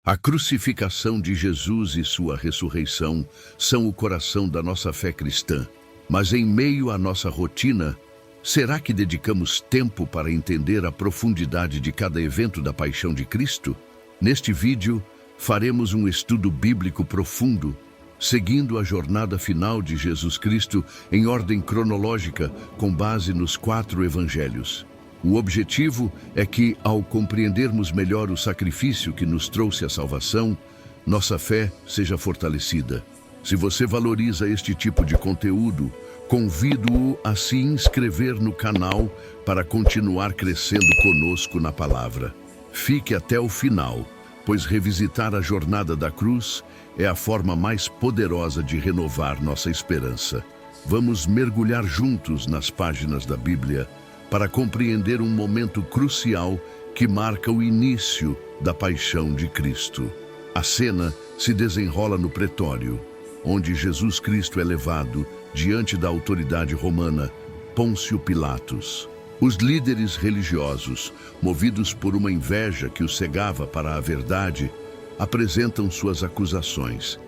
A crucificação de Jesus e sua ressurreição são o coração da nossa fé cristã. Mas em meio à nossa rotina, será que dedicamos tempo para entender a profundidade de cada evento da paixão de Cristo? Neste vídeo, faremos um estudo bíblico profundo, seguindo a jornada final de Jesus Cristo em ordem cronológica, com base nos 4 evangelhos. O objetivo é que, ao compreendermos melhor o sacrifício que nos trouxe a salvação, nossa fé seja fortalecida. Se você valoriza este tipo de conteúdo, convido-o a se inscrever no canal para continuar crescendo conosco na palavra. Fique até o final, pois revisitar a jornada da cruz é a forma mais poderosa de renovar nossa esperança. Vamos mergulhar juntos nas páginas da Bíblia para compreender um momento crucial que marca o início da paixão de Cristo. A cena se desenrola no pretório, onde Jesus Cristo é levado diante da autoridade romana, Pôncio Pilatos. Os líderes religiosos, movidos por uma inveja que os cegava para a verdade, apresentam suas acusações.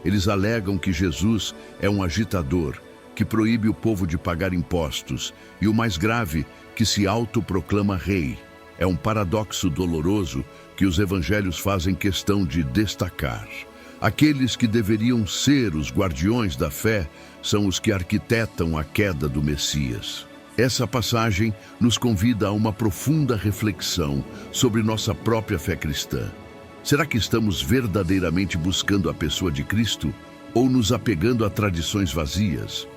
Eles alegam que Jesus é um agitador, que proíbe o povo de pagar impostos, e o mais grave, que se autoproclama rei. É um paradoxo doloroso que os evangelhos fazem questão de destacar. Aqueles que deveriam ser os guardiões da fé são os que arquitetam a queda do Messias. Essa passagem nos convida a uma profunda reflexão sobre nossa própria fé cristã. Será que estamos verdadeiramente buscando a pessoa de Cristo ou nos apegando a tradições vazias?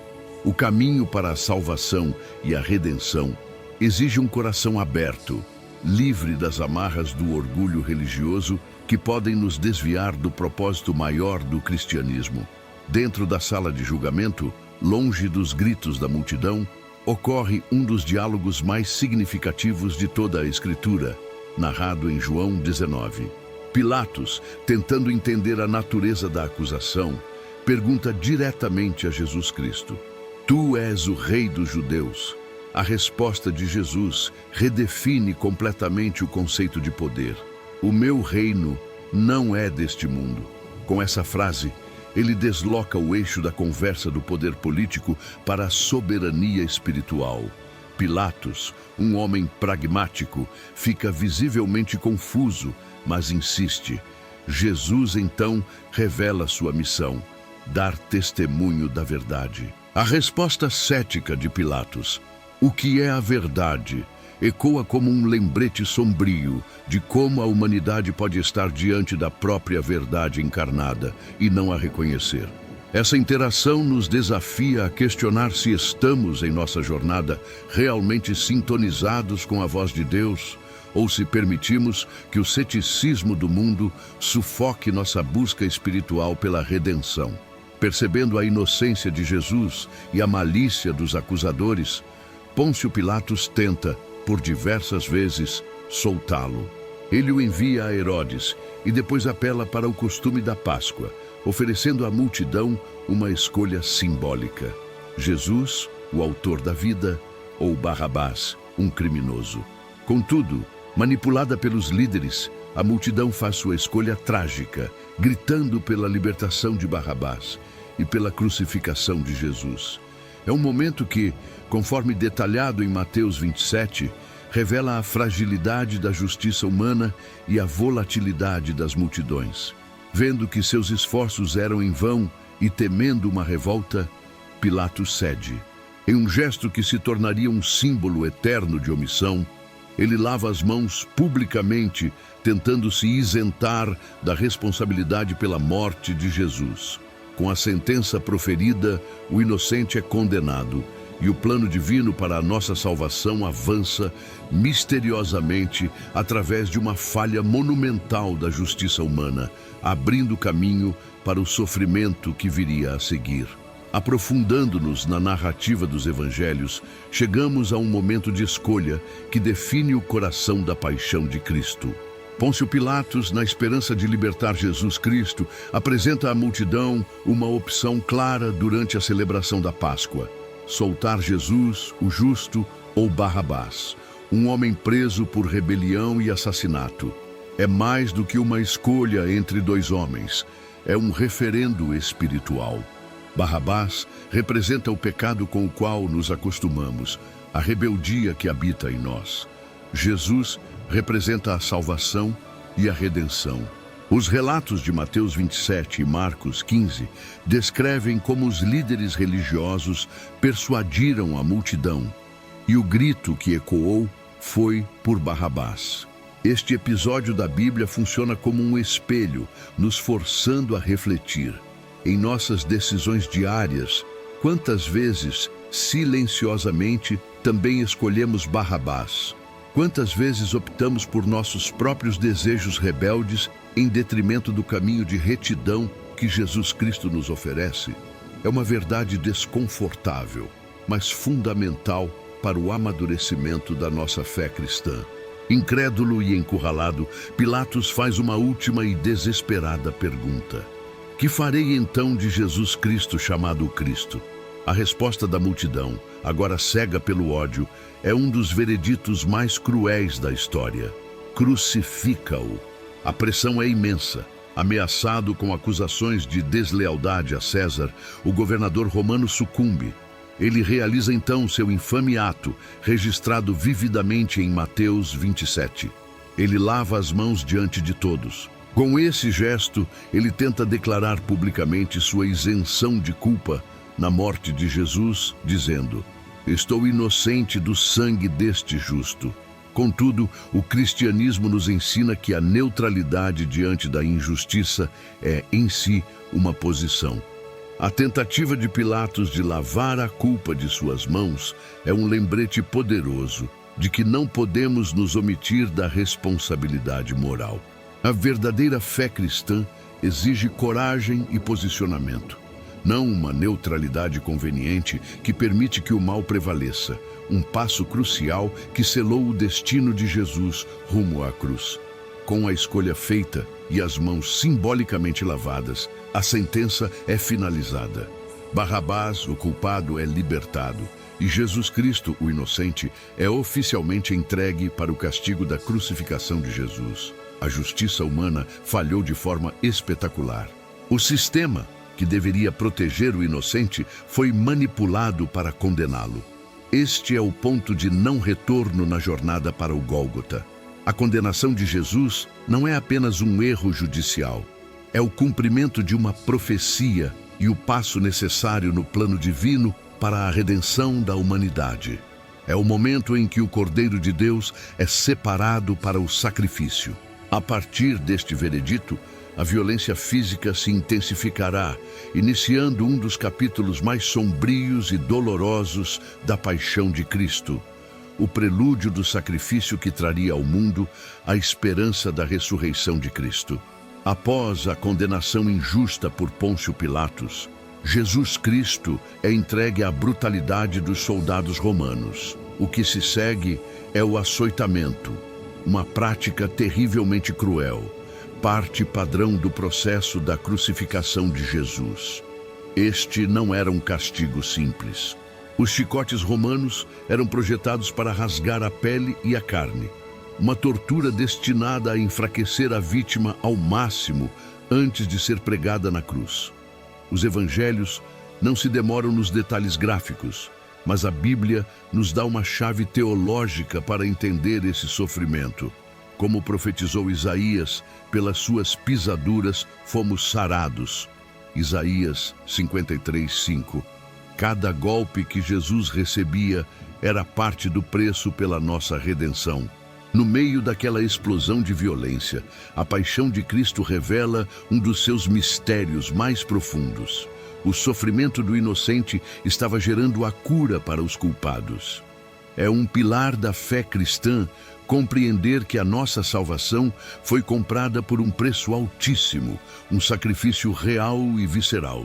O caminho para a salvação e a redenção exige um coração aberto, livre das amarras do orgulho religioso que podem nos desviar do propósito maior do cristianismo. Dentro da sala de julgamento, longe dos gritos da multidão, ocorre um dos diálogos mais significativos de toda a Escritura, narrado em João 19. Pilatos, tentando entender a natureza da acusação, pergunta diretamente a Jesus Cristo: "Tu és o rei dos judeus?" A resposta de Jesus redefine completamente o conceito de poder. "O meu reino não é deste mundo." Com essa frase, ele desloca o eixo da conversa do poder político para a soberania espiritual. Pilatos, um homem pragmático, fica visivelmente confuso, mas insiste. Jesus, então, revela sua missão: dar testemunho da verdade. A resposta cética de Pilatos, "O que é a verdade?", ecoa como um lembrete sombrio de como a humanidade pode estar diante da própria verdade encarnada e não a reconhecer. Essa interação nos desafia a questionar se estamos em nossa jornada realmente sintonizados com a voz de Deus, ou se permitimos que o ceticismo do mundo sufoque nossa busca espiritual pela redenção. Percebendo a inocência de Jesus e a malícia dos acusadores, Pôncio Pilatos tenta, por diversas vezes, soltá-lo. Ele o envia a Herodes e depois apela para o costume da Páscoa, oferecendo à multidão uma escolha simbólica: Jesus, o autor da vida, ou Barrabás, um criminoso. Contudo, manipulada pelos líderes, a multidão faz sua escolha trágica, gritando pela libertação de Barrabás e pela crucificação de Jesus. É um momento que, conforme detalhado em Mateus 27, revela a fragilidade da justiça humana e a volatilidade das multidões. Vendo que seus esforços eram em vão e temendo uma revolta, Pilatos cede. Em um gesto que se tornaria um símbolo eterno de omissão, ele lava as mãos publicamente, tentando se isentar da responsabilidade pela morte de Jesus. Com a sentença proferida, o inocente é condenado, e o plano divino para a nossa salvação avança misteriosamente através de uma falha monumental da justiça humana, abrindo caminho para o sofrimento que viria a seguir. Aprofundando-nos na narrativa dos evangelhos, chegamos a um momento de escolha que define o coração da paixão de Cristo. Pôncio Pilatos, na esperança de libertar Jesus Cristo, apresenta à multidão uma opção clara durante a celebração da Páscoa: soltar Jesus, o justo, ou Barrabás, um homem preso por rebelião e assassinato. É mais do que uma escolha entre dois homens. É um referendo espiritual. Barrabás representa o pecado com o qual nos acostumamos, a rebeldia que habita em nós. Jesus representa a salvação e a redenção. Os relatos de Mateus 27 e Marcos 15 descrevem como os líderes religiosos persuadiram a multidão, e o grito que ecoou foi por Barrabás. Este episódio da Bíblia funciona como um espelho, nos forçando a refletir. Em nossas decisões diárias, quantas vezes, silenciosamente, também escolhemos Barrabás? Quantas vezes optamos por nossos próprios desejos rebeldes em detrimento do caminho de retidão que Jesus Cristo nos oferece? É uma verdade desconfortável, mas fundamental para o amadurecimento da nossa fé cristã. Incrédulo e encurralado, Pilatos faz uma última e desesperada pergunta: que farei então de Jesus Cristo chamado Cristo? A resposta da multidão, agora cega pelo ódio, é um dos vereditos mais cruéis da história. Crucifica-o. A pressão é imensa. Ameaçado com acusações de deslealdade a César, o governador romano sucumbe. Ele realiza então seu infame ato, registrado vividamente em Mateus 27. Ele lava as mãos diante de todos. Com esse gesto, ele tenta declarar publicamente sua isenção de culpa na morte de Jesus, dizendo: estou inocente do sangue deste justo. Contudo, o cristianismo nos ensina que a neutralidade diante da injustiça é, em si, uma posição. A tentativa de Pilatos de lavar a culpa de suas mãos é um lembrete poderoso de que não podemos nos omitir da responsabilidade moral. A verdadeira fé cristã exige coragem e posicionamento, não uma neutralidade conveniente que permite que o mal prevaleça, um passo crucial que selou o destino de Jesus rumo à cruz. Com a escolha feita e as mãos simbolicamente lavadas, a sentença é finalizada. Barrabás, o culpado, é libertado, e Jesus Cristo, o inocente, é oficialmente entregue para o castigo da crucificação de Jesus. A justiça humana falhou de forma espetacular. O sistema, que deveria proteger o inocente, foi manipulado para condená-lo. Este é o ponto de não retorno na jornada para o Gólgota. A condenação de Jesus não é apenas um erro judicial. É o cumprimento de uma profecia e o passo necessário no plano divino para a redenção da humanidade. É o momento em que o Cordeiro de Deus é separado para o sacrifício. A partir deste veredito, a violência física se intensificará, iniciando um dos capítulos mais sombrios e dolorosos da paixão de Cristo, o prelúdio do sacrifício que traria ao mundo a esperança da ressurreição de Cristo. Após a condenação injusta por Pôncio Pilatos, Jesus Cristo é entregue à brutalidade dos soldados romanos. O que se segue é o açoitamento, uma prática terrivelmente cruel, parte padrão do processo da crucificação de Jesus. Este não era um castigo simples. Os chicotes romanos eram projetados para rasgar a pele e a carne, uma tortura destinada a enfraquecer a vítima ao máximo antes de ser pregada na cruz. Os evangelhos não se demoram nos detalhes gráficos, mas a Bíblia nos dá uma chave teológica para entender esse sofrimento. Como profetizou Isaías, pelas suas pisaduras fomos sarados. Isaías 53:5. Cada golpe que Jesus recebia era parte do preço pela nossa redenção. No meio daquela explosão de violência, a paixão de Cristo revela um dos seus mistérios mais profundos. O sofrimento do inocente estava gerando a cura para os culpados. É um pilar da fé cristã compreender que a nossa salvação foi comprada por um preço altíssimo, um sacrifício real e visceral.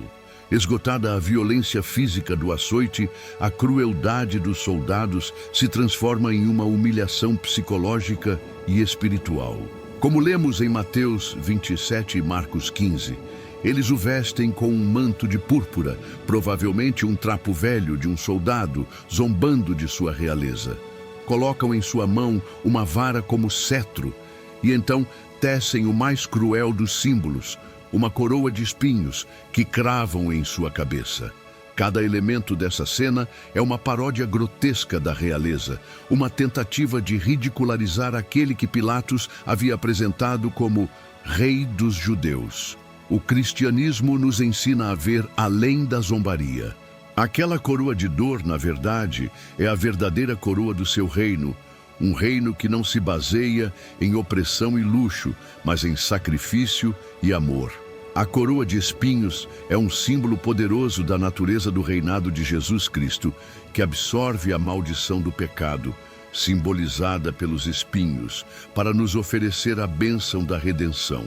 Esgotada a violência física do açoite, a crueldade dos soldados se transforma em uma humilhação psicológica e espiritual. Como lemos em Mateus 27 e Marcos 15, eles o vestem com um manto de púrpura, provavelmente um trapo velho de um soldado, zombando de sua realeza. Colocam em sua mão uma vara como cetro e então tecem o mais cruel dos símbolos, uma coroa de espinhos que cravam em sua cabeça. Cada elemento dessa cena é uma paródia grotesca da realeza, uma tentativa de ridicularizar aquele que Pilatos havia apresentado como Rei dos Judeus. O cristianismo nos ensina a ver além da zombaria. Aquela coroa de dor, na verdade, é a verdadeira coroa do seu reino, um reino que não se baseia em opressão e luxo, mas em sacrifício e amor. A coroa de espinhos é um símbolo poderoso da natureza do reinado de Jesus Cristo, que absorve a maldição do pecado, simbolizada pelos espinhos, para nos oferecer a bênção da redenção.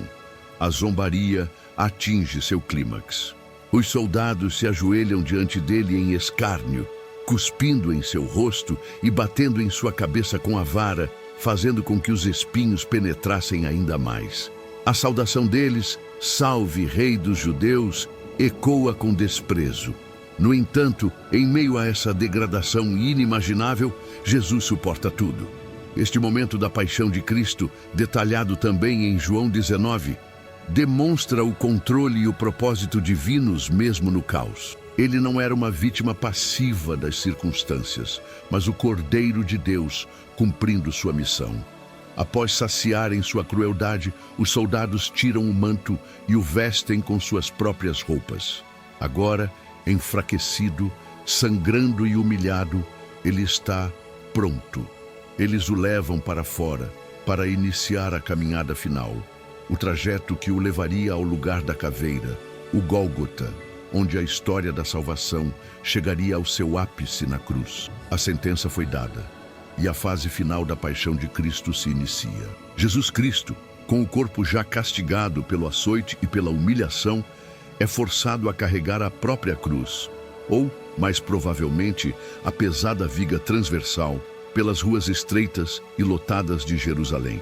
A zombaria atinge seu clímax. Os soldados se ajoelham diante dele em escárnio, cuspindo em seu rosto e batendo em sua cabeça com a vara, fazendo com que os espinhos penetrassem ainda mais. A saudação deles, "Salve, Rei dos Judeus", ecoa com desprezo. No entanto, em meio a essa degradação inimaginável, Jesus suporta tudo. Este momento da paixão de Cristo, detalhado também em João 19, demonstra o controle e o propósito divinos mesmo no caos. Ele não era uma vítima passiva das circunstâncias, mas o Cordeiro de Deus cumprindo sua missão. Após saciarem sua crueldade, os soldados tiram o manto e o vestem com suas próprias roupas. Agora, enfraquecido, sangrando e humilhado, ele está pronto. Eles o levam para fora, para iniciar a caminhada final. O trajeto que o levaria ao lugar da caveira, o Gólgota, onde a história da salvação chegaria ao seu ápice na cruz. A sentença foi dada, e a fase final da paixão de Cristo se inicia. Jesus Cristo, com o corpo já castigado pelo açoite e pela humilhação, é forçado a carregar a própria cruz, ou, mais provavelmente, a pesada viga transversal, pelas ruas estreitas e lotadas de Jerusalém.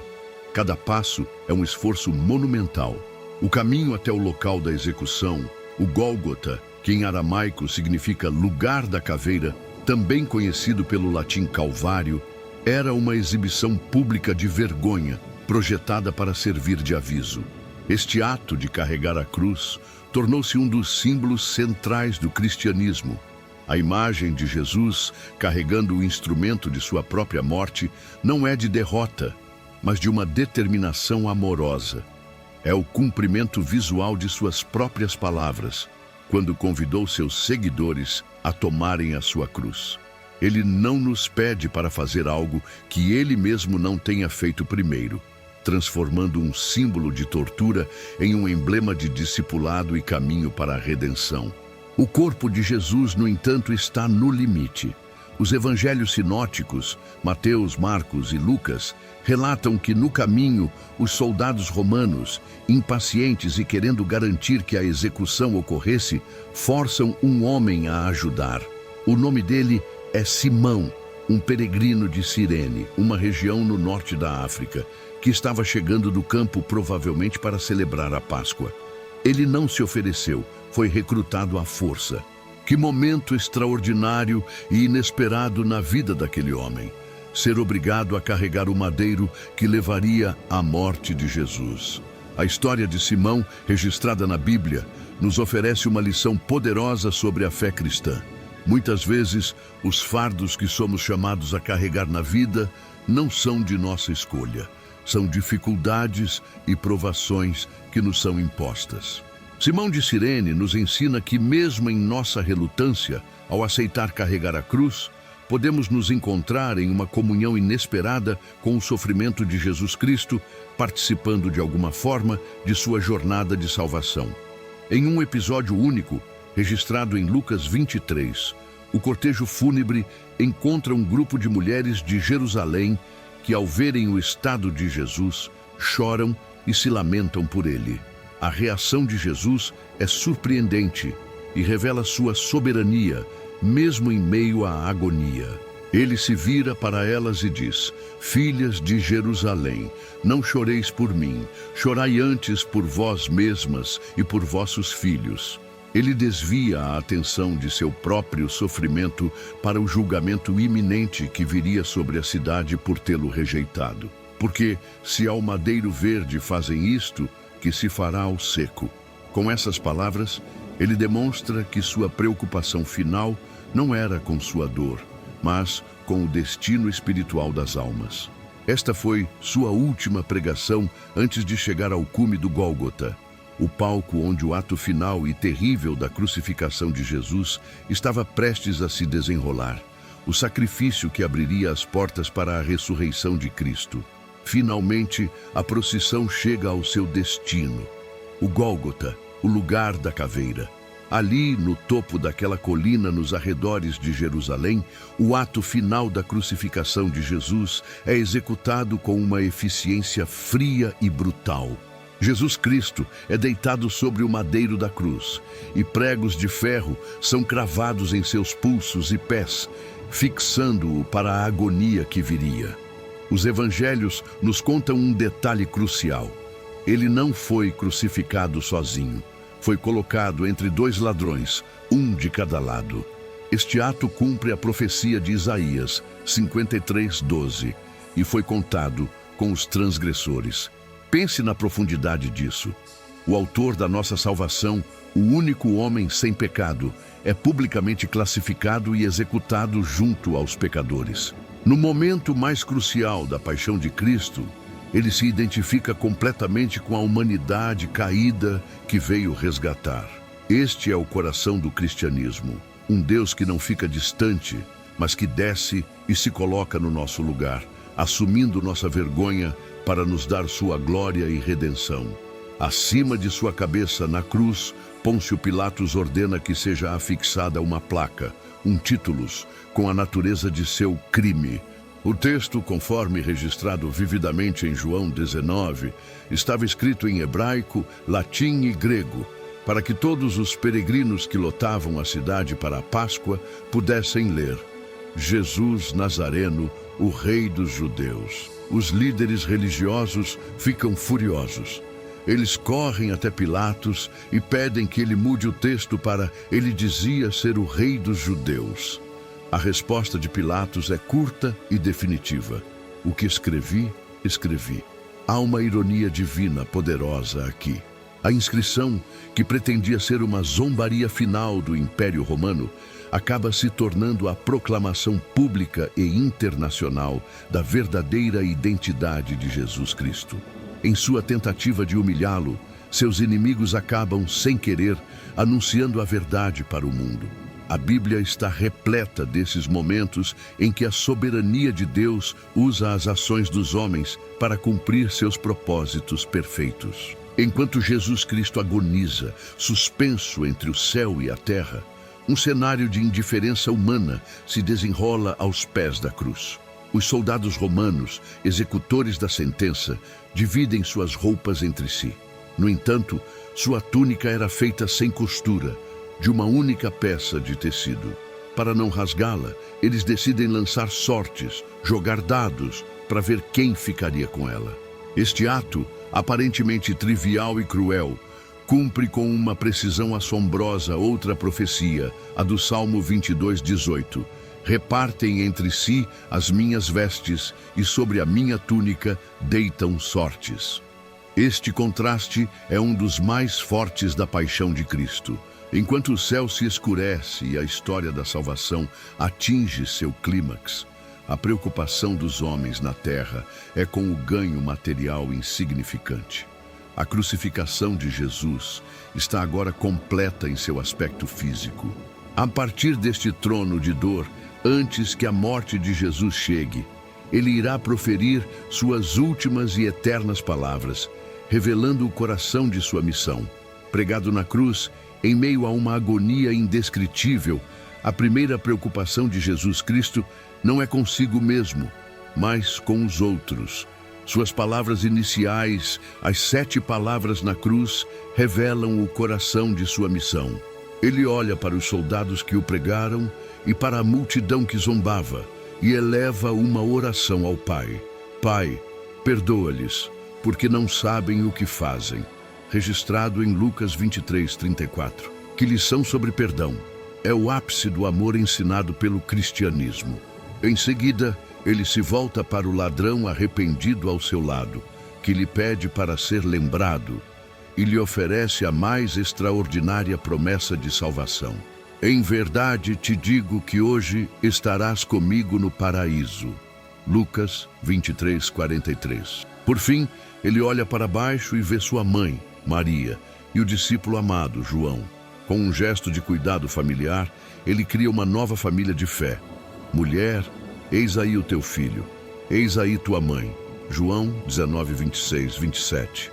Cada passo é um esforço monumental. O caminho até o local da execução, o Gólgota, que em aramaico significa lugar da caveira, também conhecido pelo latim Calvário, era uma exibição pública de vergonha, projetada para servir de aviso. Este ato de carregar a cruz tornou-se um dos símbolos centrais do cristianismo. A imagem de Jesus carregando o instrumento de sua própria morte não é de derrota, mas de uma determinação amorosa. É o cumprimento visual de suas próprias palavras, quando convidou seus seguidores a tomarem a sua cruz. Ele não nos pede para fazer algo que ele mesmo não tenha feito primeiro, transformando um símbolo de tortura em um emblema de discipulado e caminho para a redenção. O corpo de Jesus, no entanto, está no limite. Os evangelhos sinóticos, Mateus, Marcos e Lucas, relatam que no caminho os soldados romanos, impacientes e querendo garantir que a execução ocorresse, forçam um homem a ajudar. O nome dele é Simão, um peregrino de Cirene, uma região no norte da África, que estava chegando do campo provavelmente para celebrar a Páscoa. Ele não se ofereceu, foi recrutado à força. Que momento extraordinário e inesperado na vida daquele homem. Ser obrigado a carregar o madeiro que levaria à morte de Jesus. A história de Simão, registrada na Bíblia, nos oferece uma lição poderosa sobre a fé cristã. Muitas vezes, os fardos que somos chamados a carregar na vida não são de nossa escolha. São dificuldades e provações que nos são impostas. Simão de Cirene nos ensina que, mesmo em nossa relutância, ao aceitar carregar a cruz, podemos nos encontrar em uma comunhão inesperada com o sofrimento de Jesus Cristo, participando de alguma forma de sua jornada de salvação. Em um episódio único, registrado em Lucas 23, o cortejo fúnebre encontra um grupo de mulheres de Jerusalém que, ao verem o estado de Jesus, choram e se lamentam por ele. A reação de Jesus é surpreendente e revela sua soberania, mesmo em meio à agonia. Ele se vira para elas e diz: "Filhas de Jerusalém, não choreis por mim, chorai antes por vós mesmas e por vossos filhos." Ele desvia a atenção de seu próprio sofrimento para o julgamento iminente que viria sobre a cidade por tê-lo rejeitado. Porque se ao madeiro verde fazem isto, que se fará ao seco. Com essas palavras, ele demonstra que sua preocupação final não era com sua dor, mas com o destino espiritual das almas. Esta foi sua última pregação antes de chegar ao cume do Gólgota, o palco onde o ato final e terrível da crucificação de Jesus estava prestes a se desenrolar, o sacrifício que abriria as portas para a ressurreição de Cristo. Finalmente, a procissão chega ao seu destino, o Gólgota, o lugar da caveira. Ali, no topo daquela colina nos arredores de Jerusalém, o ato final da crucificação de Jesus é executado com uma eficiência fria e brutal. Jesus Cristo é deitado sobre o madeiro da cruz, e pregos de ferro são cravados em seus pulsos e pés, fixando-o para a agonia que viria. Os evangelhos nos contam um detalhe crucial. Ele não foi crucificado sozinho. Foi colocado entre dois ladrões, um de cada lado. Este ato cumpre a profecia de Isaías 53:12 e foi contado com os transgressores. Pense na profundidade disso. O autor da nossa salvação, o único homem sem pecado, é publicamente classificado e executado junto aos pecadores. No momento mais crucial da paixão de Cristo, ele se identifica completamente com a humanidade caída que veio resgatar. Este é o coração do cristianismo. Um Deus que não fica distante, mas que desce e se coloca no nosso lugar, assumindo nossa vergonha para nos dar sua glória e redenção. Acima de sua cabeça, na cruz, Pôncio Pilatos ordena que seja afixada uma placa, um títulos, com a natureza de seu crime. O texto, conforme registrado vividamente em João 19, estava escrito em hebraico, latim e grego, para que todos os peregrinos que lotavam a cidade para a Páscoa pudessem ler: Jesus Nazareno, o Rei dos Judeus. Os líderes religiosos ficam furiosos. Eles correm até Pilatos e pedem que ele mude o texto para "ele dizia ser o Rei dos Judeus". A resposta de Pilatos é curta e definitiva: o que escrevi, escrevi. Há uma ironia divina poderosa aqui. A inscrição, que pretendia ser uma zombaria final do Império Romano, acaba se tornando a proclamação pública e internacional da verdadeira identidade de Jesus Cristo. Em sua tentativa de humilhá-lo, seus inimigos acabam, sem querer, anunciando a verdade para o mundo. A Bíblia está repleta desses momentos em que a soberania de Deus usa as ações dos homens para cumprir seus propósitos perfeitos. Enquanto Jesus Cristo agoniza, suspenso entre o céu e a terra, um cenário de indiferença humana se desenrola aos pés da cruz. Os soldados romanos, executores da sentença, dividem suas roupas entre si. No entanto, sua túnica era feita sem costura, de uma única peça de tecido. Para não rasgá-la, eles decidem lançar sortes, jogar dados, para ver quem ficaria com ela. Este ato, aparentemente trivial e cruel, cumpre com uma precisão assombrosa outra profecia, a do Salmo 22:18. Repartem entre si as minhas vestes e sobre a minha túnica deitam sortes. Este contraste é um dos mais fortes da paixão de Cristo. Enquanto o céu se escurece e a história da salvação atinge seu clímax, a preocupação dos homens na terra é com o ganho material insignificante. A crucificação de Jesus está agora completa em seu aspecto físico. A partir deste trono de dor, antes que a morte de Jesus chegue, ele irá proferir suas últimas e eternas palavras, revelando o coração de sua missão. Pregado na cruz, em meio a uma agonia indescritível, a primeira preocupação de Jesus Cristo não é consigo mesmo, mas com os outros. Suas palavras iniciais, as 7 palavras na cruz, revelam o coração de sua missão. Ele olha para os soldados que o pregaram e para a multidão que zombava e eleva uma oração ao Pai. Pai, perdoa-lhes, porque não sabem o que fazem. Registrado em Lucas 23:34. Que lição sobre perdão! É o ápice do amor ensinado pelo cristianismo. Em seguida, ele se volta para o ladrão arrependido ao seu lado, que lhe pede para ser lembrado e lhe oferece a mais extraordinária promessa de salvação. Em verdade te digo que hoje estarás comigo no paraíso. Lucas 23:43. Por fim, ele olha para baixo e vê sua mãe, Maria, e o discípulo amado, João. Com um gesto de cuidado familiar, ele cria uma nova família de fé. Mulher, eis aí o teu filho, eis aí tua mãe. João 19:26-27.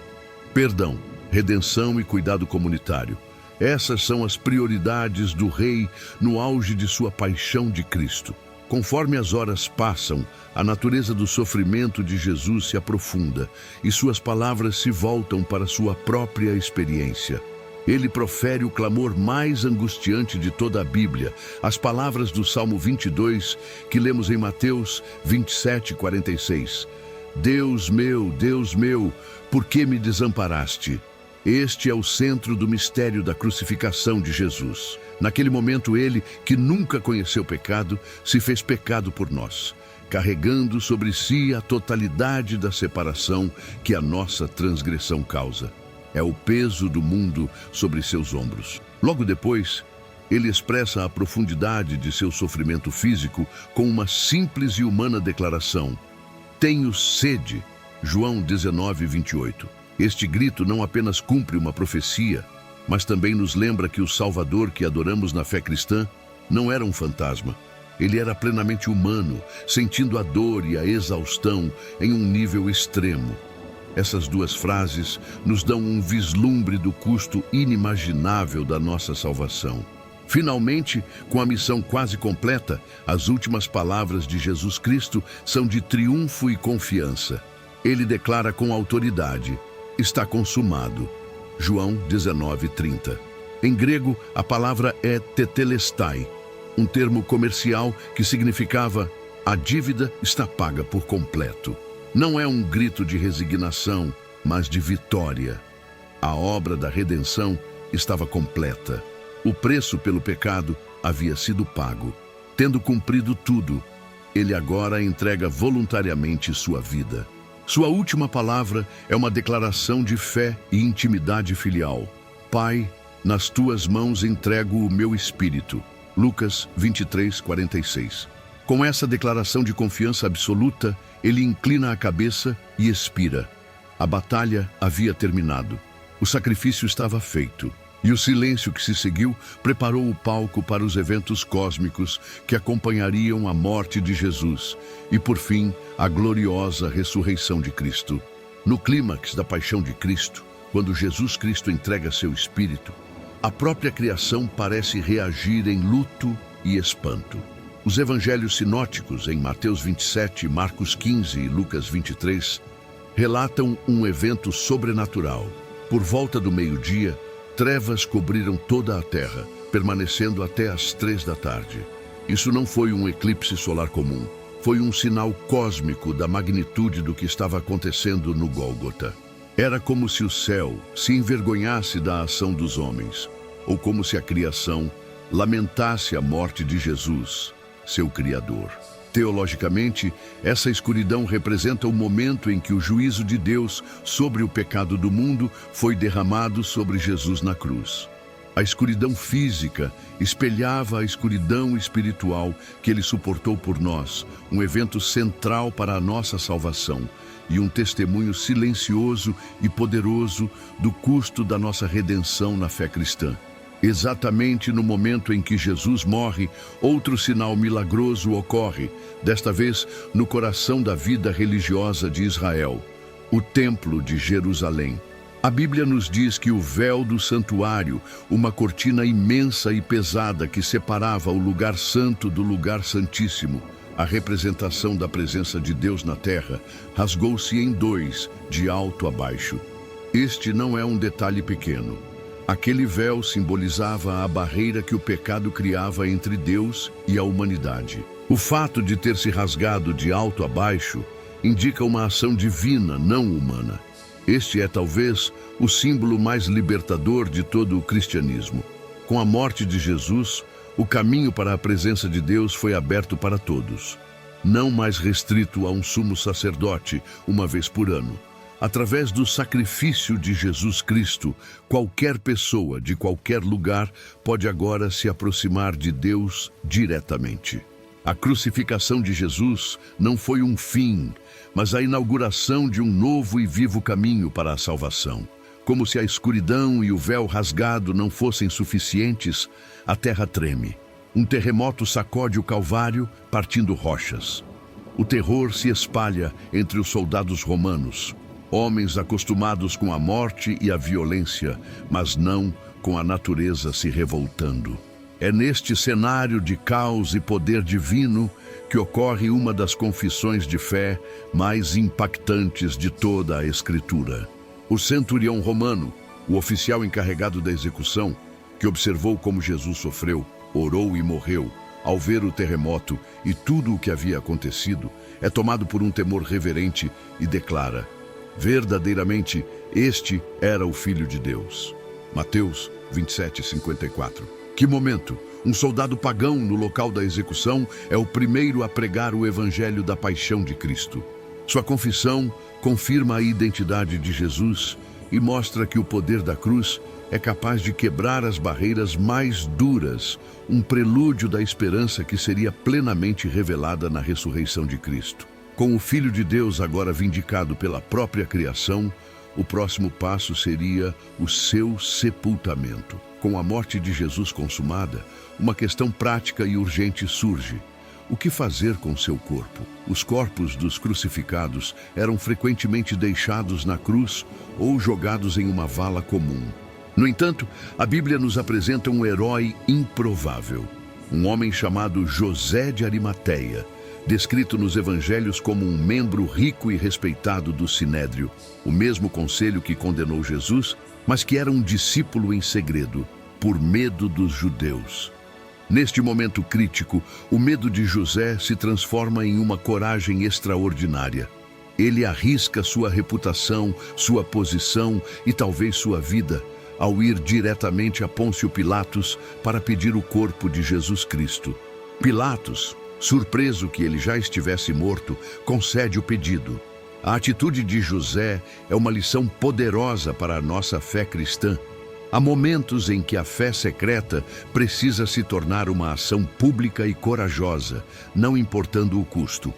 Perdão, redenção e cuidado comunitário. Essas são as prioridades do Rei no auge de sua paixão de Cristo. Conforme as horas passam, a natureza do sofrimento de Jesus se aprofunda e suas palavras se voltam para sua própria experiência. Ele profere o clamor mais angustiante de toda a Bíblia, as palavras do Salmo 22, que lemos em Mateus 27:46. Deus meu, por que me desamparaste? Este é o centro do mistério da crucificação de Jesus. Naquele momento, ele, que nunca conheceu pecado, se fez pecado por nós, carregando sobre si a totalidade da separação que a nossa transgressão causa. É o peso do mundo sobre seus ombros. Logo depois, ele expressa a profundidade de seu sofrimento físico com uma simples e humana declaração: tenho sede. João 19:28. Este grito não apenas cumpre uma profecia, mas também nos lembra que o Salvador que adoramos na fé cristã não era um fantasma. Ele era plenamente humano, sentindo a dor e a exaustão em um nível extremo. Essas duas frases nos dão um vislumbre do custo inimaginável da nossa salvação. Finalmente, com a missão quase completa, as últimas palavras de Jesus Cristo são de triunfo e confiança. Ele declara com autoridade: está consumado. João 19:30. Em grego, a palavra é tetelestai, um termo comercial que significava a dívida está paga por completo. Não é um grito de resignação, mas de vitória. A obra da redenção estava completa. O preço pelo pecado havia sido pago. Tendo cumprido tudo, ele agora entrega voluntariamente sua vida. Sua última palavra é uma declaração de fé e intimidade filial. Pai, nas tuas mãos entrego o meu espírito. Lucas 23:46. Com essa declaração de confiança absoluta, ele inclina a cabeça e expira. A batalha havia terminado. O sacrifício estava feito. E o silêncio que se seguiu preparou o palco para os eventos cósmicos que acompanhariam a morte de Jesus e, por fim, a gloriosa ressurreição de Cristo. No clímax da paixão de Cristo, quando Jesus Cristo entrega seu espírito, a própria criação parece reagir em luto e espanto. Os evangelhos sinóticos, em Mateus 27, Marcos 15 e Lucas 23, relatam um evento sobrenatural. Por volta do meio-dia, trevas cobriram toda a terra, permanecendo até às 3 da tarde. Isso não foi um eclipse solar comum. Foi um sinal cósmico da magnitude do que estava acontecendo no Gólgota. Era como se o céu se envergonhasse da ação dos homens, ou como se a criação lamentasse a morte de Jesus, seu Criador. Teologicamente, essa escuridão representa o momento em que o juízo de Deus sobre o pecado do mundo foi derramado sobre Jesus na cruz. A escuridão física espelhava a escuridão espiritual que ele suportou por nós, um evento central para a nossa salvação e um testemunho silencioso e poderoso do custo da nossa redenção na fé cristã. Exatamente no momento em que Jesus morre, outro sinal milagroso ocorre, desta vez no coração da vida religiosa de Israel, o Templo de Jerusalém. A Bíblia nos diz que o véu do santuário, uma cortina imensa e pesada que separava o lugar santo do lugar santíssimo, a representação da presença de Deus na terra, rasgou-se em dois, de alto a baixo. Este não é um detalhe pequeno. Aquele véu simbolizava a barreira que o pecado criava entre Deus e a humanidade. O fato de ter se rasgado de alto a baixo indica uma ação divina, não humana. Este é talvez o símbolo mais libertador de todo o cristianismo. Com a morte de Jesus, o caminho para a presença de Deus foi aberto para todos. não mais restrito a um sumo sacerdote uma vez por ano. Através do sacrifício de Jesus Cristo, qualquer pessoa de qualquer lugar pode agora se aproximar de Deus diretamente. A crucificação de Jesus não foi um fim, mas a inauguração de um novo e vivo caminho para a salvação. Como se a escuridão e o véu rasgado não fossem suficientes, a terra treme. Um terremoto sacode o Calvário, partindo rochas. O terror se espalha entre os soldados romanos, homens acostumados com a morte e a violência, mas não com a natureza se revoltando. É neste cenário de caos e poder divino que ocorre uma das confissões de fé mais impactantes de toda a Escritura. O centurião romano, o oficial encarregado da execução, que observou como Jesus sofreu, orou e morreu, ao ver o terremoto e tudo o que havia acontecido, é tomado por um temor reverente e declara: verdadeiramente, este era o Filho de Deus. Mateus 27:54. Que momento! Um soldado pagão no local da execução é o primeiro a pregar o evangelho da paixão de Cristo. Sua confissão confirma a identidade de Jesus e mostra que o poder da cruz é capaz de quebrar as barreiras mais duras, um prelúdio da esperança que seria plenamente revelada na ressurreição de Cristo. Com o Filho de Deus agora vindicado pela própria criação, o próximo passo seria o seu sepultamento. Com a morte de Jesus consumada, uma questão prática e urgente surge. O que fazer com seu corpo? Os corpos dos crucificados eram frequentemente deixados na cruz ou jogados em uma vala comum. No entanto, a Bíblia nos apresenta um herói improvável, um homem chamado José de Arimateia, descrito nos evangelhos como um membro rico e respeitado do Sinédrio, o mesmo conselho que condenou Jesus, mas que era um discípulo em segredo, por medo dos judeus. Neste momento crítico, o medo de José se transforma em uma coragem extraordinária. Ele arrisca sua reputação, sua posição e talvez sua vida, ao ir diretamente a Pôncio Pilatos para pedir o corpo de Jesus Cristo. Pilatos, surpreso que ele já estivesse morto, concede o pedido. A atitude de José é uma lição poderosa para a nossa fé cristã. Há momentos em que a fé secreta precisa se tornar uma ação pública e corajosa, não importando o custo.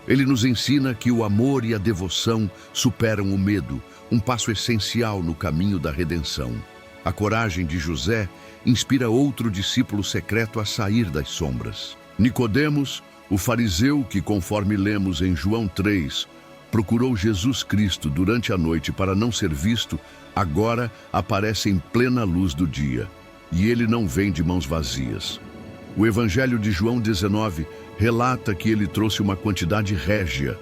Ele nos ensina que o amor e a devoção superam o medo, um passo essencial no caminho da redenção. A coragem de José inspira outro discípulo secreto a sair das sombras. Nicodemos, o fariseu que, conforme lemos em João 3, procurou Jesus Cristo durante a noite para não ser visto, agora aparece em plena luz do dia, e ele não vem de mãos vazias. O Evangelho de João 19 relata que ele trouxe uma quantidade régia,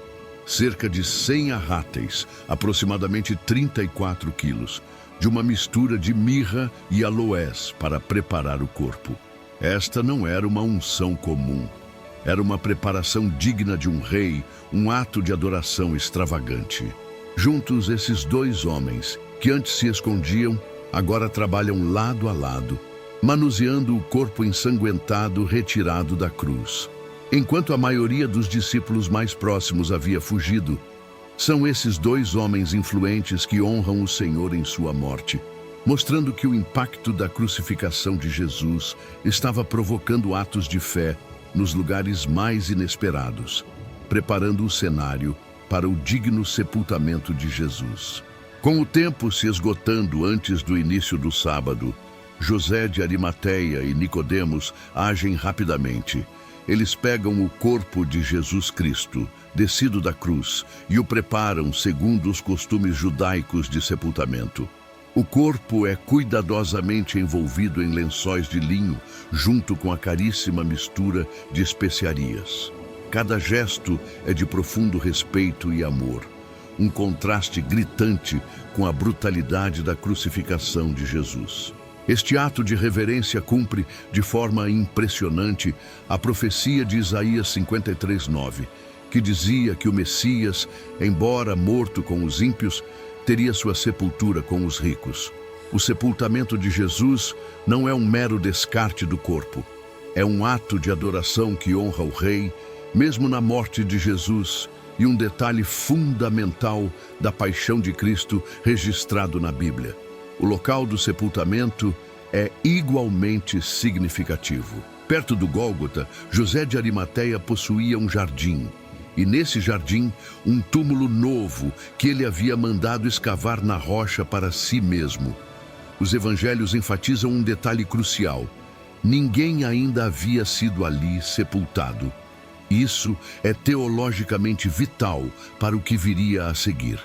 cerca de 100 arráteis, aproximadamente 34 quilos, de uma mistura de mirra e aloés para preparar o corpo. Esta não era uma unção comum. Era uma preparação digna de um rei, um ato de adoração extravagante. Juntos, esses dois homens, que antes se escondiam, agora trabalham lado a lado, manuseando o corpo ensanguentado retirado da cruz. Enquanto a maioria dos discípulos mais próximos havia fugido, são esses dois homens influentes que honram o Senhor em sua morte, mostrando que o impacto da crucificação de Jesus estava provocando atos de fé nos lugares mais inesperados, preparando o cenário para o digno sepultamento de Jesus. Com o tempo se esgotando antes do início do sábado, José de Arimateia e Nicodemos agem rapidamente. Eles pegam o corpo de Jesus Cristo, descido da cruz, e o preparam segundo os costumes judaicos de sepultamento. O corpo é cuidadosamente envolvido em lençóis de linho, junto com a caríssima mistura de especiarias. Cada gesto é de profundo respeito e amor, um contraste gritante com a brutalidade da crucificação de Jesus. Este ato de reverência cumpre, de forma impressionante, a profecia de Isaías 53:9, que dizia que o Messias, embora morto com os ímpios, teria sua sepultura com os ricos. O sepultamento de Jesus não é um mero descarte do corpo. É um ato de adoração que honra o Rei Mesmo na morte de Jesus, e um detalhe fundamental da paixão de Cristo registrado na Bíblia: o local do sepultamento é igualmente significativo. Perto do Gólgota, José de Arimateia possuía um jardim, e nesse jardim, um túmulo novo que ele havia mandado escavar na rocha para si mesmo. Os evangelhos enfatizam um detalhe crucial: ninguém ainda havia sido ali sepultado. Isso é teologicamente vital para o que viria a seguir.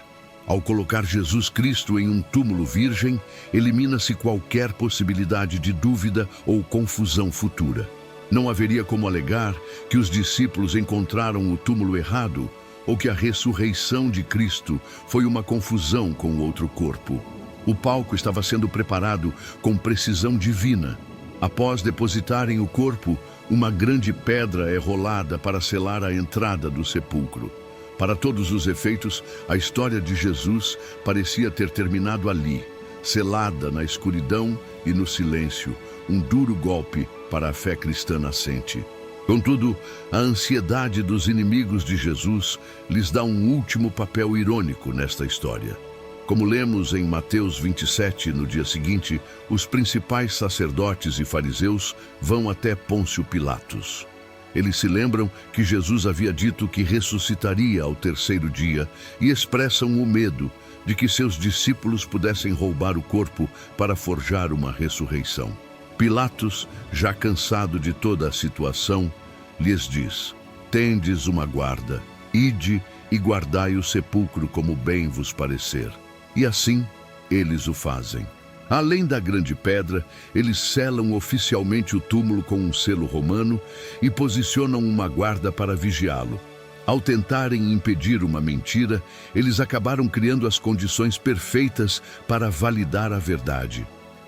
Ao colocar Jesus Cristo em um túmulo virgem, elimina-se qualquer possibilidade de dúvida ou confusão futura. Não haveria como alegar que os discípulos encontraram o túmulo errado ou que a ressurreição de Cristo foi uma confusão com outro corpo. O palco estava sendo preparado com precisão divina. Após depositarem o corpo, uma grande pedra é rolada para selar a entrada do sepulcro. Para todos os efeitos, a história de Jesus parecia ter terminado ali, selada na escuridão e no silêncio, um duro golpe para a fé cristã nascente. Contudo, a ansiedade dos inimigos de Jesus lhes dá um último papel irônico nesta história. Como lemos em Mateus 27, no dia seguinte, os principais sacerdotes e fariseus vão até Pôncio Pilatos. Eles se lembram que Jesus havia dito que ressuscitaria ao terceiro dia e expressam o medo de que seus discípulos pudessem roubar o corpo para forjar uma ressurreição. Pilatos, já cansado de toda a situação, lhes diz: tendes uma guarda, ide e guardai o sepulcro como bem vos parecer. E assim eles o fazem. Além da grande pedra, eles selam oficialmente o túmulo com um selo romano e posicionam uma guarda para vigiá-lo. Ao tentarem impedir uma mentira, eles acabaram criando as condições perfeitas para validar a verdade.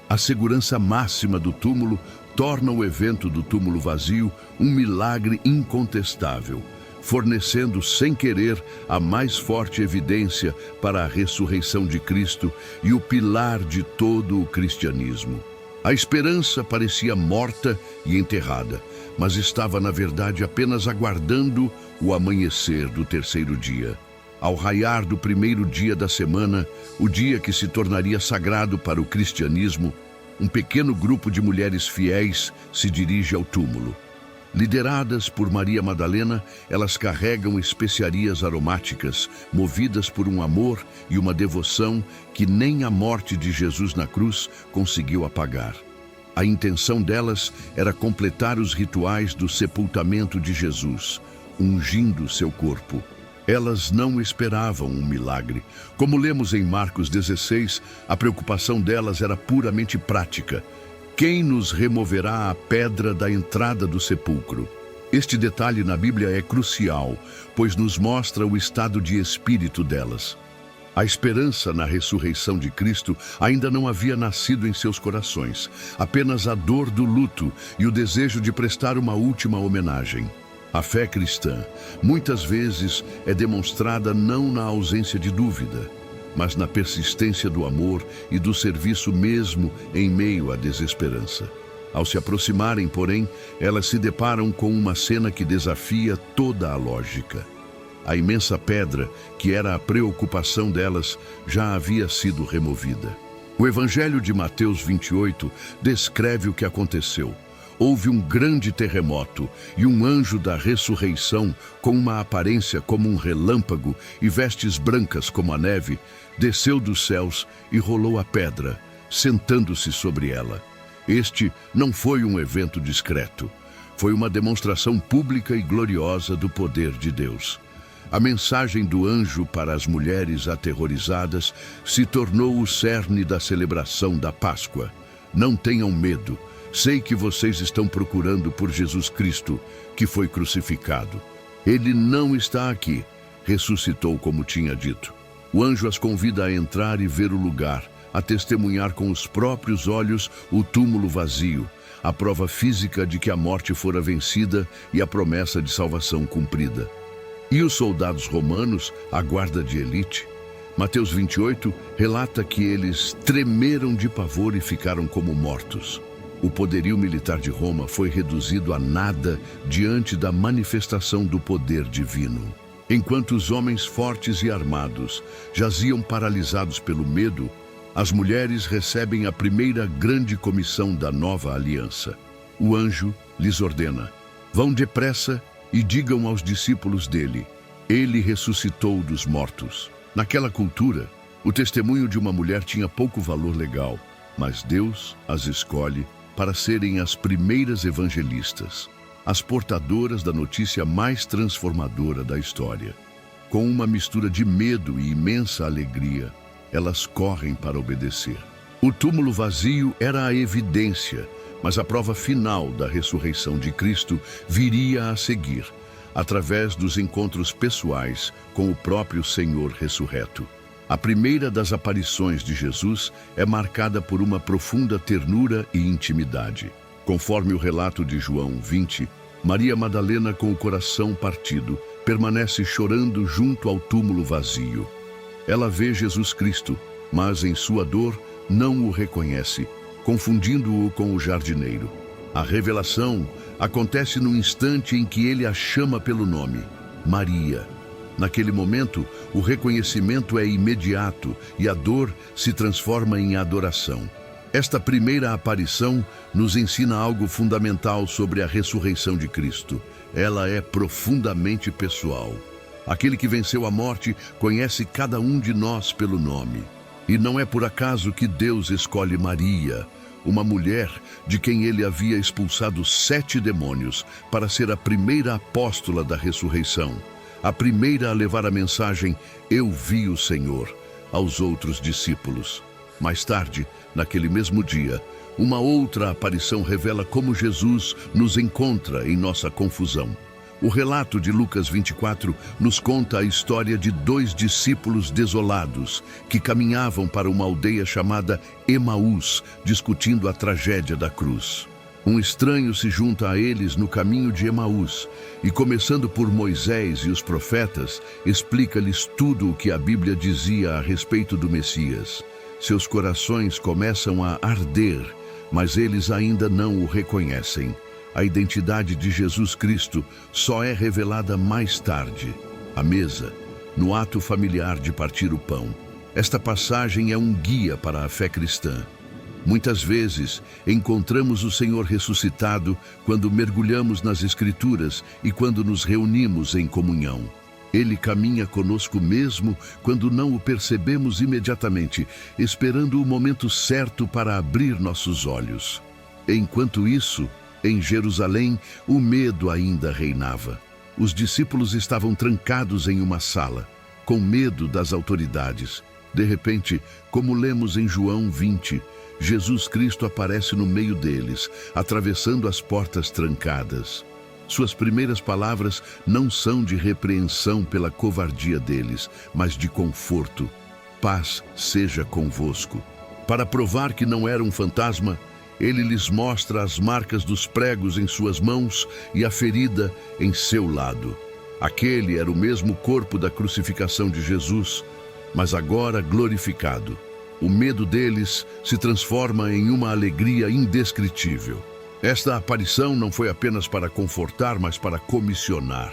A segurança máxima do túmulo torna o evento do túmulo vazio um milagre incontestável, fornecendo sem querer a mais forte evidência para a ressurreição de Cristo e o pilar de todo o cristianismo. A esperança parecia morta e enterrada, mas estava na verdade apenas aguardando o amanhecer do terceiro dia. Ao raiar do primeiro dia da semana, o dia que se tornaria sagrado para o cristianismo, um pequeno grupo de mulheres fiéis se dirige ao túmulo. Lideradas por Maria Madalena, elas carregam especiarias aromáticas, movidas por um amor e uma devoção que nem a morte de Jesus na cruz conseguiu apagar. A intenção delas era completar os rituais do sepultamento de Jesus, ungindo seu corpo. Elas não esperavam um milagre. Como lemos em Marcos 16, a preocupação delas era puramente prática. Quem nos removerá a pedra da entrada do sepulcro? Este detalhe na Bíblia é crucial, pois nos mostra o estado de espírito delas. A esperança na ressurreição de Cristo ainda não havia nascido em seus corações, apenas a dor do luto e o desejo de prestar uma última homenagem. A fé cristã, muitas vezes, é demonstrada não na ausência de dúvida, mas na persistência do amor e do serviço mesmo em meio à desesperança. Ao se aproximarem, porém, elas se deparam com uma cena que desafia toda a lógica. A imensa pedra, que era a preocupação delas, já havia sido removida. O Evangelho de Mateus 28 descreve o que aconteceu. Houve um grande terremoto e um anjo da ressurreição, com uma aparência como um relâmpago e vestes brancas como a neve, desceu dos céus e rolou a pedra, sentando-se sobre ela. Este não foi um evento discreto. Foi uma demonstração pública e gloriosa do poder de Deus. A mensagem do anjo para as mulheres aterrorizadas se tornou o cerne da celebração da Páscoa. Não tenham medo. Sei que vocês estão procurando por Jesus Cristo, que foi crucificado. Ele não está aqui. Ressuscitou como tinha dito. O anjo as convida a entrar e ver o lugar, a testemunhar com os próprios olhos o túmulo vazio, a prova física de que a morte fora vencida e a promessa de salvação cumprida. E os soldados romanos, a guarda de elite? Mateus 28 relata que eles tremeram de pavor e ficaram como mortos. O poderio militar de Roma foi reduzido a nada diante da manifestação do poder divino. Enquanto os homens fortes e armados jaziam paralisados pelo medo, as mulheres recebem a primeira grande comissão da nova aliança. O anjo lhes ordena: vão depressa e digam aos discípulos dele: ele ressuscitou dos mortos. Naquela cultura, o testemunho de uma mulher tinha pouco valor legal, mas Deus as escolhe para serem as primeiras evangelistas, as portadoras da notícia mais transformadora da história. Com uma mistura de medo e imensa alegria, elas correm para obedecer. O túmulo vazio era a evidência, mas a prova final da ressurreição de Cristo viria a seguir, através dos encontros pessoais com o próprio Senhor ressurreto. A primeira das aparições de Jesus é marcada por uma profunda ternura e intimidade. Conforme o relato de João 20, Maria Madalena, com o coração partido, permanece chorando junto ao túmulo vazio. Ela vê Jesus Cristo, mas em sua dor não o reconhece, confundindo-o com o jardineiro. A revelação acontece no instante em que ele a chama pelo nome, Maria. Naquele momento, o reconhecimento é imediato e a dor se transforma em adoração. Esta primeira aparição nos ensina algo fundamental sobre a ressurreição de Cristo. Ela é profundamente pessoal. Aquele que venceu a morte conhece cada um de nós pelo nome. E não é por acaso que Deus escolhe Maria, uma mulher de quem ele havia expulsado 7 demônios, para ser a primeira apóstola da ressurreição. A primeira a levar a mensagem "Eu vi o Senhor" aos outros discípulos. Mais tarde, naquele mesmo dia, uma outra aparição revela como Jesus nos encontra em nossa confusão. O relato de Lucas 24 nos conta a história de 2 discípulos desolados que caminhavam para uma aldeia chamada Emaús, discutindo a tragédia da cruz. Um estranho se junta a eles no caminho de Emaús e, começando por Moisés e os profetas, explica-lhes tudo o que a Bíblia dizia a respeito do Messias. Seus corações começam a arder, mas eles ainda não o reconhecem. A identidade de Jesus Cristo só é revelada mais tarde, à mesa, no ato familiar de partir o pão. Esta passagem é um guia para a fé cristã. Muitas vezes, encontramos o Senhor ressuscitado quando mergulhamos nas Escrituras e quando nos reunimos em comunhão. Ele caminha conosco mesmo quando não o percebemos imediatamente, esperando o momento certo para abrir nossos olhos. Enquanto isso, em Jerusalém, o medo ainda reinava. Os discípulos estavam trancados em uma sala, com medo das autoridades. De repente, como lemos em João 20, Jesus Cristo aparece no meio deles, atravessando as portas trancadas. Suas primeiras palavras não são de repreensão pela covardia deles, mas de conforto. Paz seja convosco. Para provar que não era um fantasma, ele lhes mostra as marcas dos pregos em suas mãos e a ferida em seu lado. Aquele era o mesmo corpo da crucificação de Jesus, mas agora glorificado. O medo deles se transforma em uma alegria indescritível. Esta aparição não foi apenas para confortar, mas para comissionar.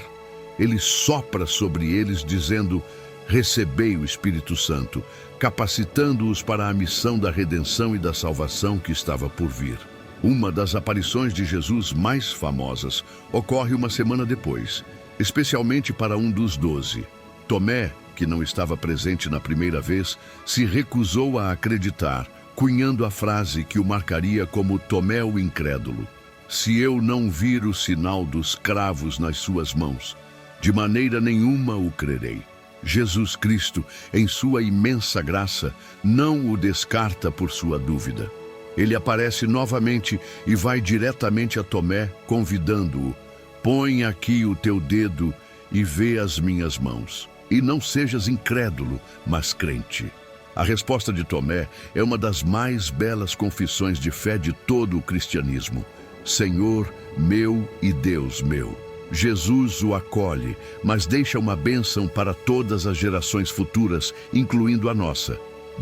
Ele sopra sobre eles dizendo: recebei o Espírito Santo, capacitando-os para a missão da redenção e da salvação que estava por vir. Uma das aparições de Jesus mais famosas ocorre uma semana depois, especialmente para um dos 12. Tomé, que não estava presente na primeira vez, se recusou a acreditar, cunhando a frase que o marcaria como Tomé o incrédulo: se eu não vir o sinal dos cravos nas suas mãos, de maneira nenhuma o crerei. Jesus Cristo, em sua imensa graça, não o descarta por sua dúvida. Ele aparece novamente e vai diretamente a Tomé, convidando-o: põe aqui o teu dedo e vê as minhas mãos. E não sejas incrédulo, mas crente. A resposta de Tomé é uma das mais belas confissões de fé de todo o cristianismo. Senhor meu e Deus meu. Jesus o acolhe, mas deixa uma bênção para todas as gerações futuras, incluindo a nossa.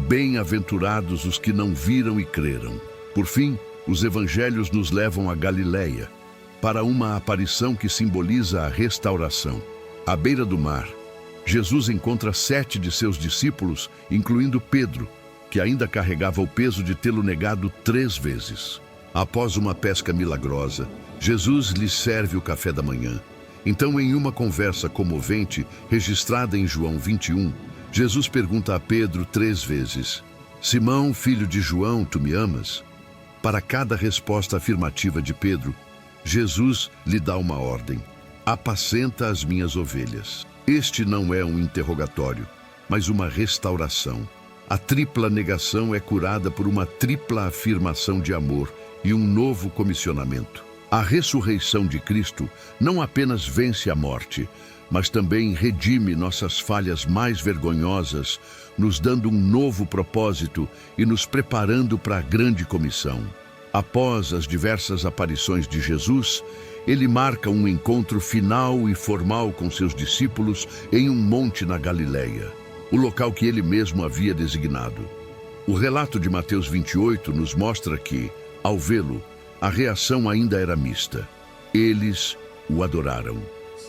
Bem-aventurados os que não viram e creram. Por fim, Os evangelhos nos levam a Galileia, para uma aparição que simboliza a restauração. À beira do mar, Jesus encontra 7 de seus discípulos, incluindo Pedro, que ainda carregava o peso de tê-lo negado 3 vezes. Após uma pesca milagrosa, Jesus lhes serve o café da manhã. Então, em uma conversa comovente, registrada em João 21, Jesus pergunta a Pedro 3 vezes: Simão, filho de João, tu me amas? Para cada resposta afirmativa de Pedro, Jesus lhe dá uma ordem: apacenta as minhas ovelhas. Este não é um interrogatório, mas uma restauração. A tripla negação é curada por uma tripla afirmação de amor e um novo comissionamento. A ressurreição de Cristo não apenas vence a morte, mas também redime nossas falhas mais vergonhosas, nos dando um novo propósito e nos preparando para a grande comissão. Após as diversas aparições de Jesus, ele marca um encontro final e formal com seus discípulos em um monte na Galileia, o local que ele mesmo havia designado. O relato de Mateus 28 nos mostra que, ao vê-lo, a reação ainda era mista. Eles o adoraram,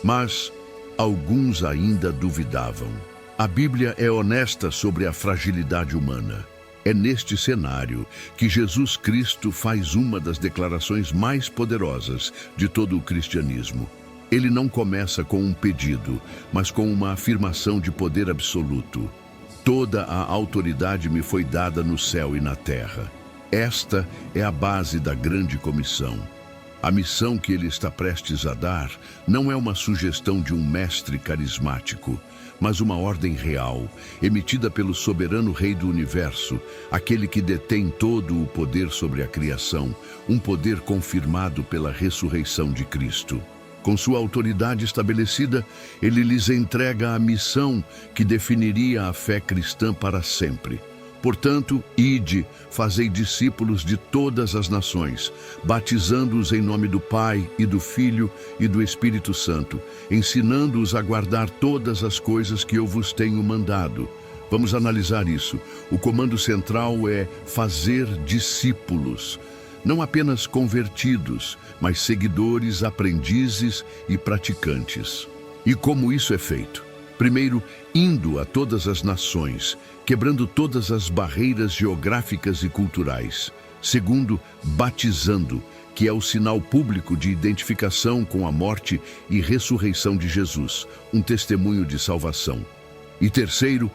mas alguns ainda duvidavam. A Bíblia é honesta sobre a fragilidade humana. É neste cenário que Jesus Cristo faz uma das declarações mais poderosas de todo o cristianismo. Ele não começa com um pedido, mas com uma afirmação de poder absoluto. Toda a autoridade me foi dada no céu e na terra. Esta é a base da grande comissão. A missão que ele está prestes a dar não é uma sugestão de um mestre carismático, mas uma ordem real, emitida pelo soberano Rei do Universo, aquele que detém todo o poder sobre a criação, um poder confirmado pela ressurreição de Cristo. Com sua autoridade estabelecida, ele lhes entrega a missão que definiria a fé cristã para sempre. Portanto, ide, fazei discípulos de todas as nações, batizando-os em nome do Pai e do Filho e do Espírito Santo, ensinando-os a guardar todas as coisas que eu vos tenho mandado. Vamos analisar isso. O comando central é fazer discípulos, não apenas convertidos, mas seguidores, aprendizes e praticantes. E como isso é feito? Primeiro, indo a todas as nações, quebrando todas as barreiras geográficas e culturais. Segundo, batizando, que é o sinal público de identificação com a morte e ressurreição de Jesus, um testemunho de salvação. E terceiro,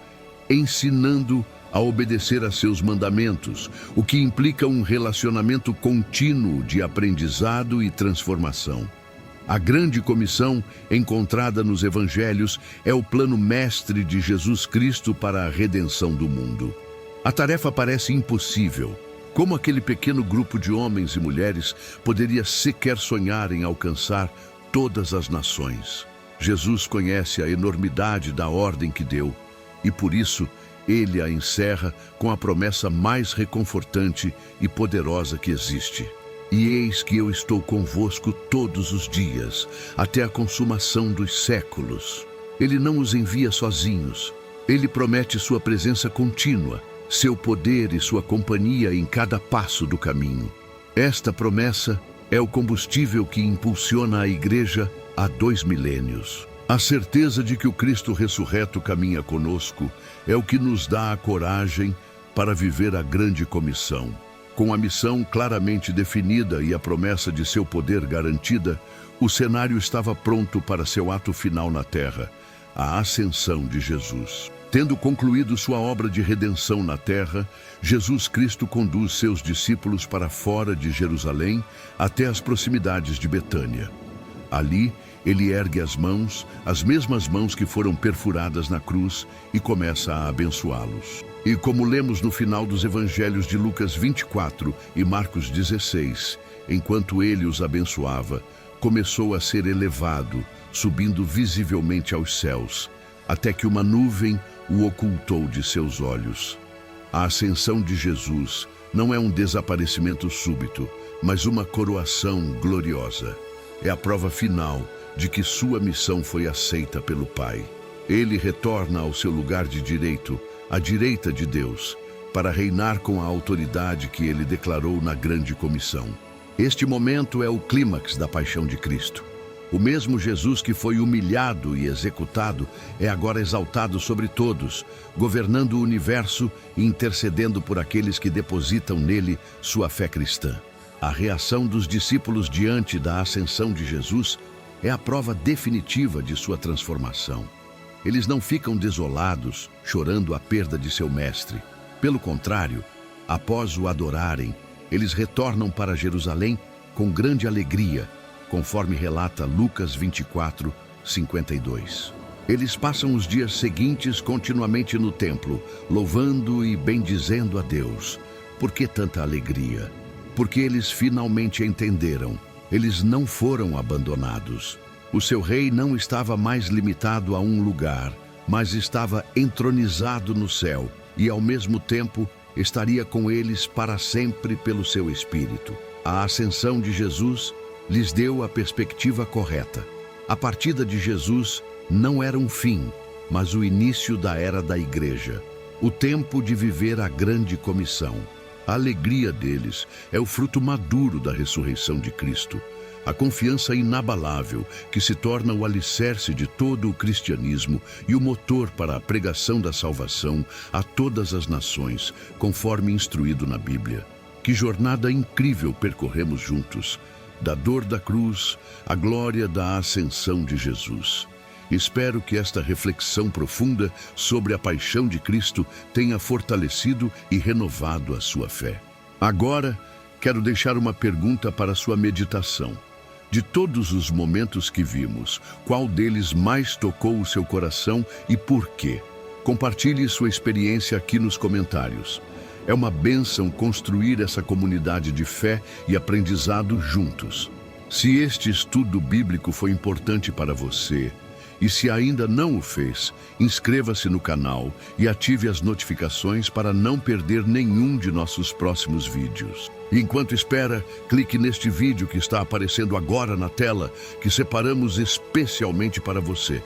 ensinando a obedecer a seus mandamentos, o que implica um relacionamento contínuo de aprendizado e transformação. A grande comissão, encontrada nos evangelhos, é o plano mestre de Jesus Cristo para a redenção do mundo. A tarefa parece impossível. Como aquele pequeno grupo de homens e mulheres poderia sequer sonhar em alcançar todas as nações? Jesus conhece a enormidade da ordem que deu e, por isso, ele a encerra com a promessa mais reconfortante e poderosa que existe. E eis que eu estou convosco todos os dias, até a consumação dos séculos. Ele não os envia sozinhos. Ele promete sua presença contínua, seu poder e sua companhia em cada passo do caminho. Esta promessa é o combustível que impulsiona a Igreja há 2 milênios. A certeza de que o Cristo ressurreto caminha conosco é o que nos dá a coragem para viver a grande comissão. Com a missão claramente definida e a promessa de seu poder garantida, o cenário estava pronto para seu ato final na terra, a ascensão de Jesus. Tendo concluído sua obra de redenção na terra, Jesus Cristo conduz seus discípulos para fora de Jerusalém até as proximidades de Betânia. Ali, ele ergue as mesmas mãos que foram perfuradas na cruz, e começa a abençoá-los. E como lemos no final dos evangelhos de Lucas 24 e Marcos 16, enquanto ele os abençoava, começou a ser elevado, subindo visivelmente aos céus, até que uma nuvem o ocultou de seus olhos. A ascensão de Jesus não é um desaparecimento súbito, mas uma coroação gloriosa. É a prova final de que sua missão foi aceita pelo Pai. Ele retorna ao seu lugar de direito, à direita de Deus, para reinar com a autoridade que ele declarou na grande comissão. Este momento é o clímax da paixão de Cristo. O mesmo Jesus que foi humilhado e executado é agora exaltado sobre todos, governando o universo e intercedendo por aqueles que depositam nele sua fé cristã. A reação dos discípulos diante da ascensão de Jesus é a prova definitiva de sua transformação. Eles não ficam desolados, chorando a perda de seu mestre. Pelo contrário, após o adorarem, eles retornam para Jerusalém com grande alegria, conforme relata Lucas 24, 52. Eles passam os dias seguintes continuamente no templo, louvando e bendizendo a Deus. Por que tanta alegria? Porque eles finalmente entenderam. Eles não foram abandonados. O seu rei não estava mais limitado a um lugar, mas estava entronizado no céu e, ao mesmo tempo, estaria com eles para sempre pelo seu Espírito. A ascensão de Jesus lhes deu a perspectiva correta. A partida de Jesus não era um fim, mas o início da era da igreja, o tempo de viver a grande comissão. A alegria deles é o fruto maduro da ressurreição de Cristo, a confiança inabalável que se torna o alicerce de todo o cristianismo e o motor para a pregação da salvação a todas as nações, conforme instruído na Bíblia. Que jornada incrível percorremos juntos, da dor da cruz à glória da ascensão de Jesus. Espero que esta reflexão profunda sobre a paixão de Cristo tenha fortalecido e renovado a sua fé. Agora, quero deixar uma pergunta para a sua meditação. De todos os momentos que vimos, qual deles mais tocou o seu coração e por quê? Compartilhe sua experiência aqui nos comentários. É uma bênção construir essa comunidade de fé e aprendizado juntos. Se este estudo bíblico foi importante para você, e se ainda não o fez, inscreva-se no canal e ative as notificações para não perder nenhum de nossos próximos vídeos. E enquanto espera, clique neste vídeo que está aparecendo agora na tela, que separamos especialmente para você.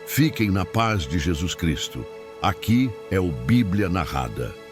Fiquem na paz de Jesus Cristo. Aqui é o Bíblia Narrada.